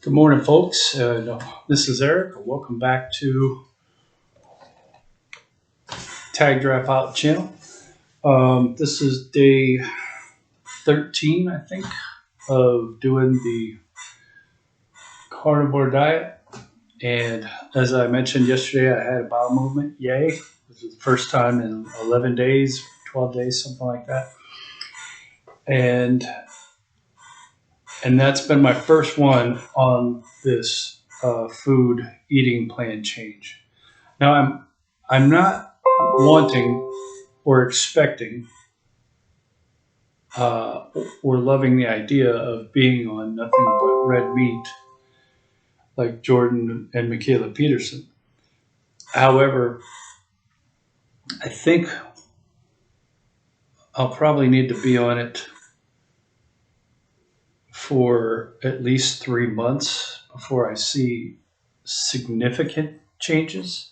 Good morning, folks. This is Eric. Welcome back to Tag Dropout channel. This is day 13, I think, of doing the carnivore diet. And as I mentioned yesterday, I had a bowel movement. Yay. This is the first time in 11 days, 12 days, something like that. And that's been my first one on this food eating plan change. Now, I'm not wanting or expecting or loving the idea of being on nothing but red meat like Jordan and Michaela Peterson. However, I think I'll probably need to be on it for at least 3 months before I see significant changes.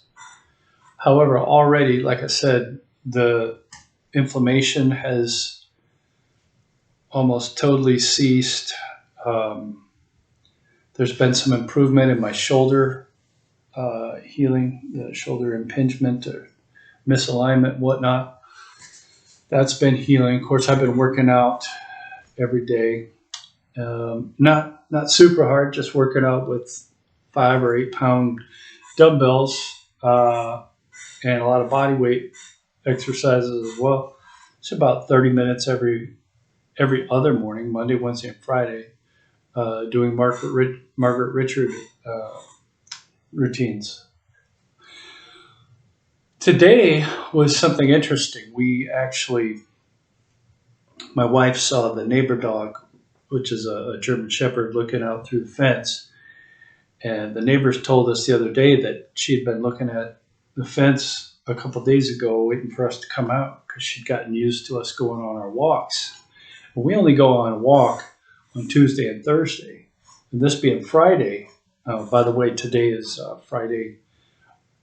However, already, like I said, the inflammation has almost totally ceased. There's been some improvement in my shoulder healing, the shoulder impingement or misalignment, whatnot. That's been healing. Of course, I've been working out every day. Not super hard, just working out with 5 or 8 pound dumbbells and a lot of body weight exercises as well. It's about 30 minutes every other morning, Monday, Wednesday, and Friday, doing Margaret Richard routines. Today was something interesting. My wife saw the neighbor dog, which is a German Shepherd, looking out through the fence. And the neighbors told us the other day that she'd been looking at the fence a couple of days ago, waiting for us to come out because she'd gotten used to us going on our walks. And we only go on a walk on Tuesday and Thursday. And this being Friday, by the way, today is Friday,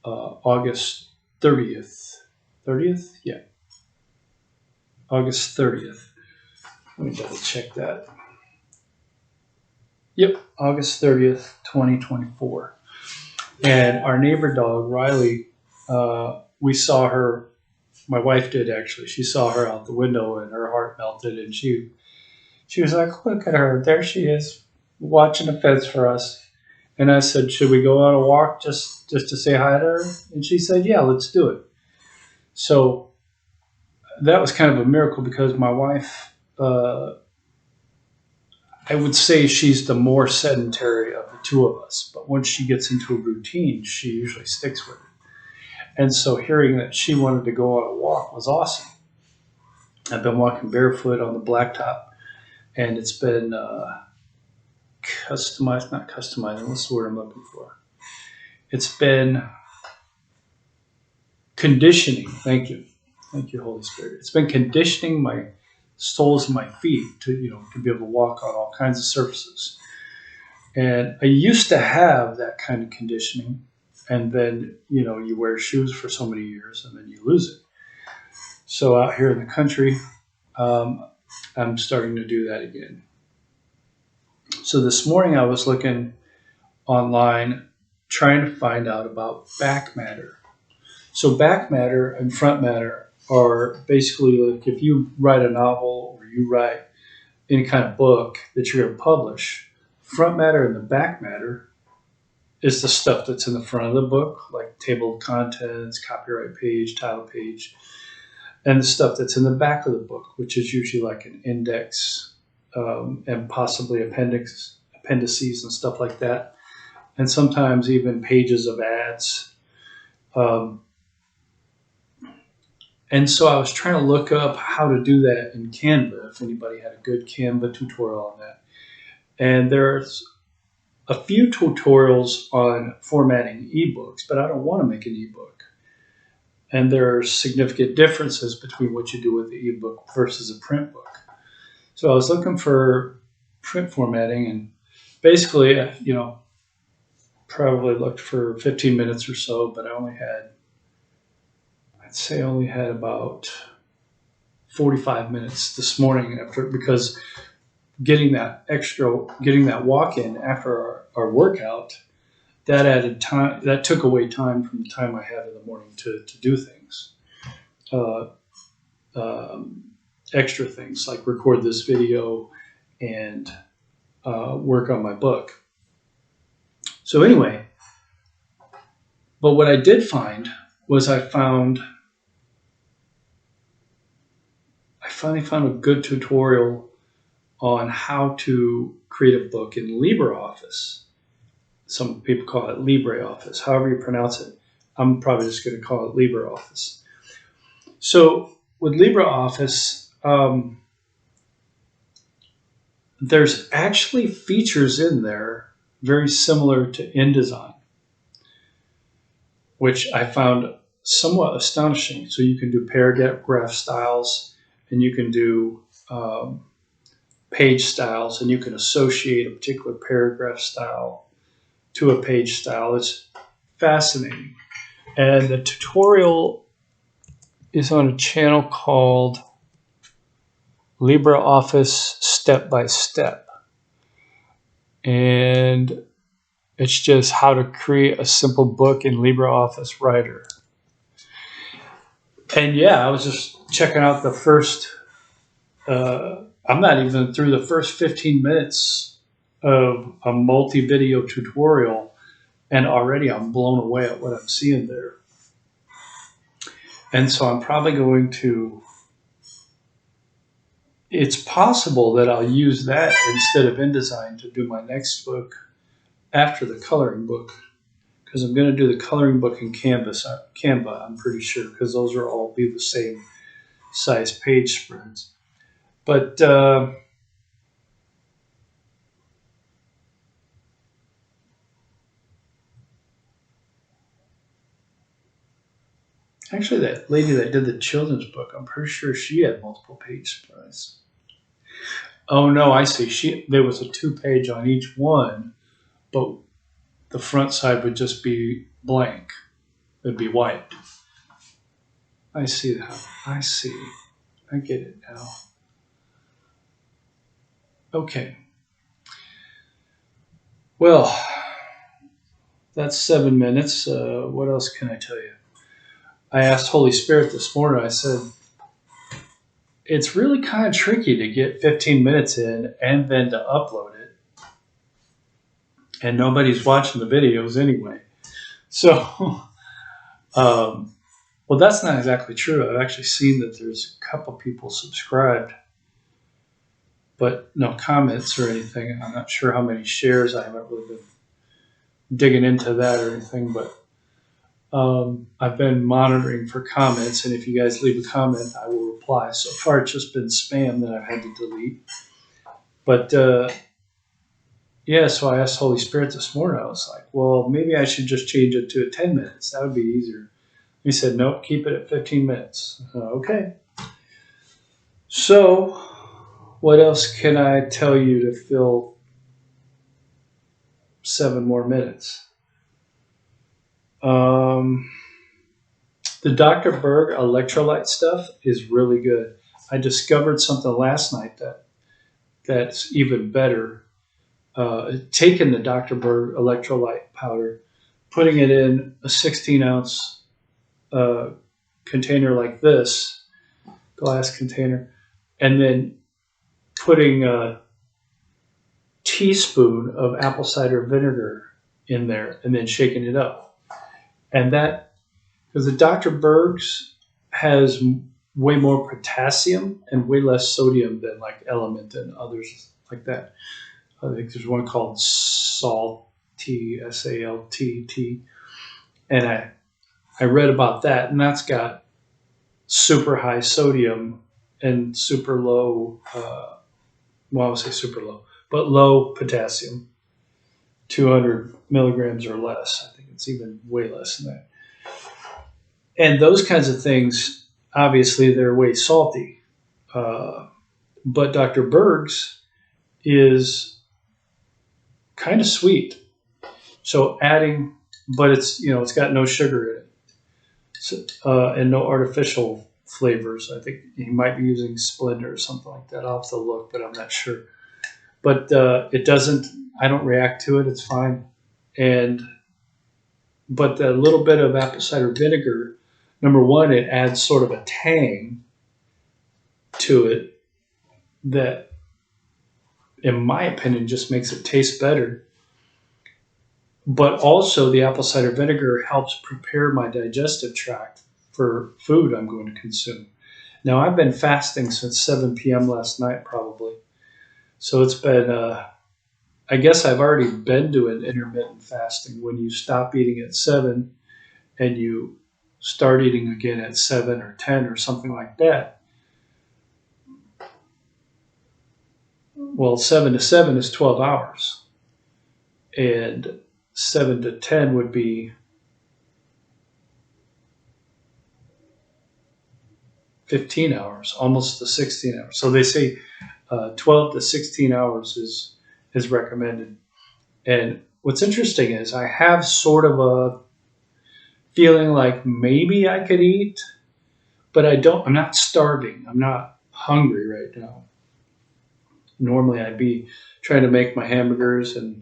August 30th. 30th? Yeah. August 30th. Let me double check that. Yep, August 30th, 2024. And our neighbor dog, Riley, we saw her, my wife did actually, she saw her out the window and her heart melted and she was like, look at her, there she is, watching the fence for us. And I said, should we go on a walk just to say hi to her? And she said, yeah, let's do it. So that was kind of a miracle because my wife, I would say she's the more sedentary of the two of us. But once she gets into a routine, she usually sticks with it. And so hearing that she wanted to go on a walk was awesome. I've been walking barefoot on the blacktop, and it's been not customizing, what's the word I'm looking for? It's been conditioning. Thank you, Holy Spirit. It's been conditioning my soles of my feet to be able to walk on all kinds of surfaces. And I used to have that kind of conditioning, and then you wear shoes for so many years, and then you lose it. So out here in the country, I'm starting to do that again. So this morning I was looking online, trying to find out about back matter. So back matter and front matter are basically like if you write a novel or you write any kind of book that you're going to publish, front matter and the back matter is the stuff that's in the front of the book, like table of contents, copyright page, title page, and the stuff that's in the back of the book, which is usually like an index and possibly appendices and stuff like that, and sometimes even pages of ads. And so I was trying to look up how to do that in Canva, if anybody had a good Canva tutorial on that. And there's a few tutorials on formatting ebooks, but I don't want to make an ebook. And there are significant differences between what you do with the ebook versus a print book. So I was looking for print formatting, and basically, probably looked for 15 minutes or so, but I'd say I only had about 45 minutes this morning because getting that walk in after our workout, that added time, that took away time from the time I had in the morning to do things, uh, um, extra things like record this video and work on my book. So anyway, but what I did find was I finally found a good tutorial on how to create a book in LibreOffice. Some people call it LibreOffice, however you pronounce it. I'm probably just going to call it LibreOffice. So with LibreOffice, there's actually features in there very similar to InDesign, which I found somewhat astonishing. So you can do paragraph styles, and you can do page styles, and you can associate a particular paragraph style to a page style. It's fascinating. And the tutorial is on a channel called LibreOffice Step by Step. And it's just how to create a simple book in LibreOffice Writer. And yeah, I was just checking out the first, I'm not even through the first 15 minutes of a multi-video tutorial, and already I'm blown away at what I'm seeing there. And so I'm probably going to, it's possible that I'll use that instead of InDesign to do my next book after the coloring book, because I'm going to do the coloring book in Canva, I'm pretty sure, because those will all be the same size page spreads. But actually, that lady that did the children's book, I'm pretty sure she had multiple page spreads. Oh no, I see. There was a 2-page on each one, but the front side would just be blank. It'd be white. I see that. I see. I get it now. Okay. Well, that's 7 minutes. What else can I tell you? I asked Holy Spirit this morning, I said, it's really kind of tricky to get 15 minutes in and then to upload it. And nobody's watching the videos anyway. So, well, that's not exactly true. I've actually seen that there's a couple people subscribed, but no comments or anything. I'm not sure how many shares. I haven't really been digging into that or anything, but I've been monitoring for comments, and if you guys leave a comment, I will reply. So far, it's just been spam that I've had to delete. But yeah, so I asked Holy Spirit this morning. I was like, well, maybe I should just change it to 10 minutes. That would be easier. He said, nope, keep it at 15 minutes. Okay. So what else can I tell you to fill 7 more minutes? The Dr. Berg electrolyte stuff is really good. I discovered something last night that's even better. Taking the Dr. Berg electrolyte powder, putting it in a 16-ounce container like this, glass container, and then putting a teaspoon of apple cider vinegar in there and then shaking it up. And that, because the Dr. Berg's has way more potassium and way less sodium than like Element and others like that. I think there's one called Salt T, SALTT. And I read about that, and that's got super high sodium and super low, well, I would say super low, but low potassium, 200 milligrams or less. I think it's even way less than that. And those kinds of things, obviously, they're way salty. But Dr. Berg's is kind of sweet. So adding, but it's got no sugar in it. So, and no artificial flavors. I think he might be using Splenda or something like that. I'll have to look, but I'm not sure. but it doesn't. I don't react to it. It's fine. And but the little bit of apple cider vinegar, number one, it adds sort of a tang to it that, in my opinion, just makes it taste better. But also, the apple cider vinegar helps prepare my digestive tract for food I'm going to consume. Now, I've been fasting since 7 p.m. last night, probably. So it's been, I guess I've already been doing intermittent fasting when you stop eating at 7 and you start eating again at 7 or 10 or something like that. Well, 7 to 7 is 12 hours. And 7 to 10 would be 15 hours, almost to 16 hours. So they say 12 to 16 hours is recommended. And what's interesting is I have sort of a feeling like maybe I could eat, but I don't. I'm not starving. I'm not hungry right now. Normally, I'd be trying to make my hamburgers and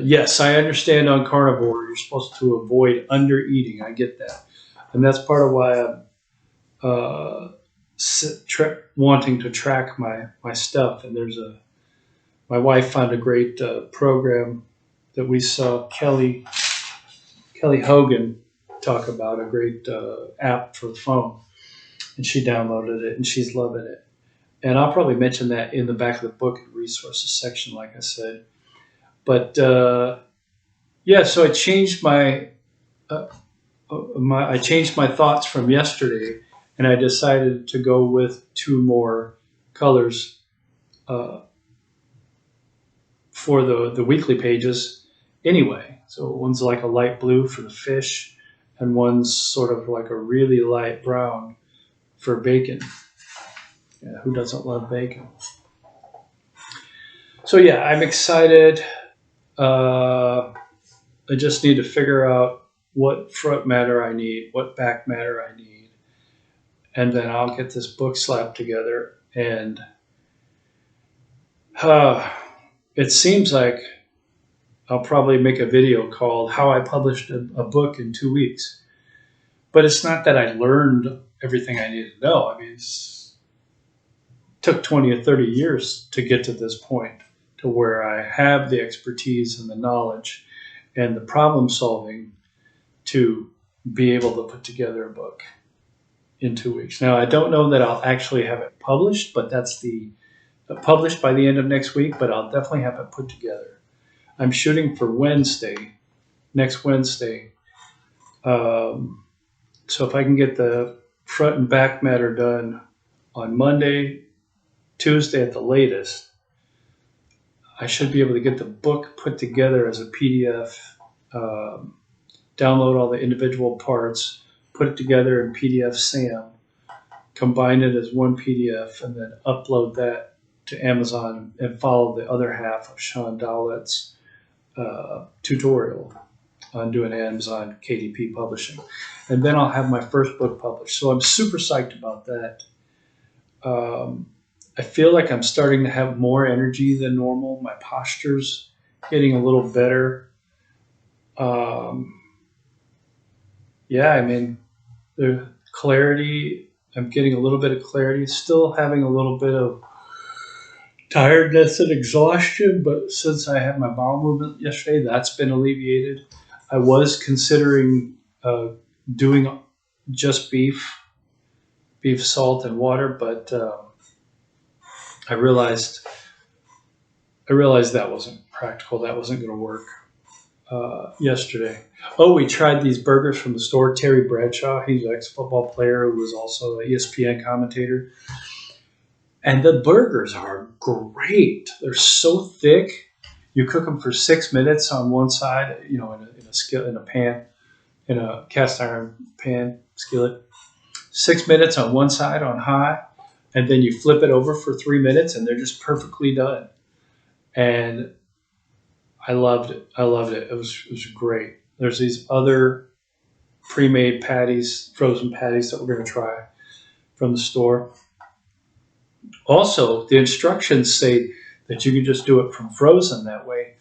yes, I understand on carnivore you're supposed to avoid under eating. I get that, and that's part of why I'm wanting to track my stuff. And my wife found a great program that we saw Kelly Hogan talk about, a great app for the phone, and she downloaded it and she's loving it. And I'll probably mention that in the back of the book resources section, like I said. But yeah, so uh, I changed my thoughts from yesterday, and I decided to go with two more colors uh, for the weekly pages anyway. So one's like a light blue for the fish, and one's sort of like a really light brown for bacon. Yeah, who doesn't love bacon? So yeah, I'm excited. I just need to figure out what front matter I need, what back matter I need, and then I'll get this book slapped together. And uh, it seems like I'll probably make a video called "How I Published a Book in 2 weeks." But it's not that I learned everything I needed to know. I mean, it took 20 or 30 years to get to this point, to where I have the expertise and the knowledge and the problem solving to be able to put together a book in 2 weeks. Now, I don't know that I'll actually have it published, but that's the published by the end of next week, but I'll definitely have it put together. I'm shooting for Wednesday, next Wednesday. So if I can get the front and back matter done on Monday, Tuesday at the latest, I should be able to get the book put together as a PDF, download all the individual parts, put it together in PDF SAM, combine it as one PDF, and then upload that to Amazon and follow the other half of Sean Dowlett's tutorial on doing Amazon KDP publishing. And then I'll have my first book published. So I'm super psyched about that. I feel like I'm starting to have more energy than normal. My posture's getting a little better. Yeah, I mean, the clarity, I'm getting a little bit of clarity, still having a little bit of tiredness and exhaustion, but since I had my bowel movement yesterday, that's been alleviated. I was considering doing just beef, salt, and water, but I realized that wasn't practical. That wasn't going to work yesterday. Oh, we tried these burgers from the store. Terry Bradshaw, he's an ex-football player who was also an ESPN commentator. And the burgers are great. They're so thick. You cook them for 6 minutes on one side, in a pan, in a cast iron pan skillet. 6 minutes on one side on high, and then you flip it over for 3 minutes, and they're just perfectly done. And I loved it. It was great. There's these other pre-made patties, frozen patties that we're going to try from the store. Also, the instructions say that you can just do it from frozen that way.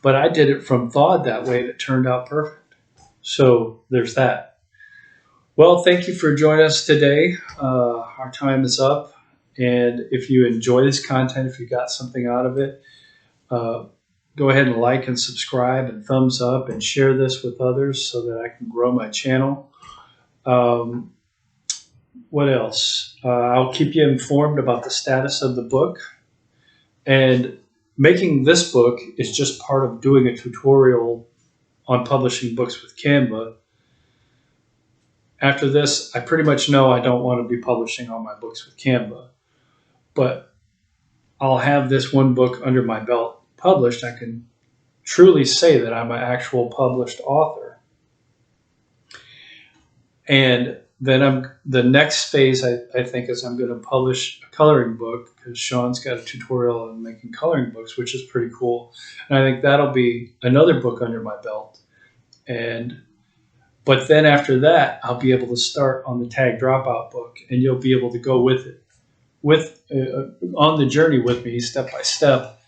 But I did it from thawed that way, and it turned out perfect. So there's that. Well, thank you for joining us today. Our time is up. And if you enjoy this content, if you got something out of it, uh, go ahead and like and subscribe and thumbs up and share this with others so that I can grow my channel. What else? I'll keep you informed about the status of the book. And making this book is just part of doing a tutorial on publishing books with Canva. After this, I pretty much know I don't want to be publishing all my books with Canva, but I'll have this one book under my belt published. I can truly say that I'm an actual published author. And then the next phase, I think, is I'm going to publish a coloring book, because Sean's got a tutorial on making coloring books, which is pretty cool. And I think that'll be another book under my belt. But then after that, I'll be able to start on the Tag Dropout book, and you'll be able to go with it, on the journey with me, step by step,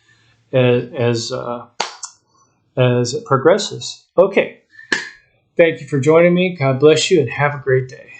as it progresses. Okay. Thank you for joining me. God bless you, and have a great day.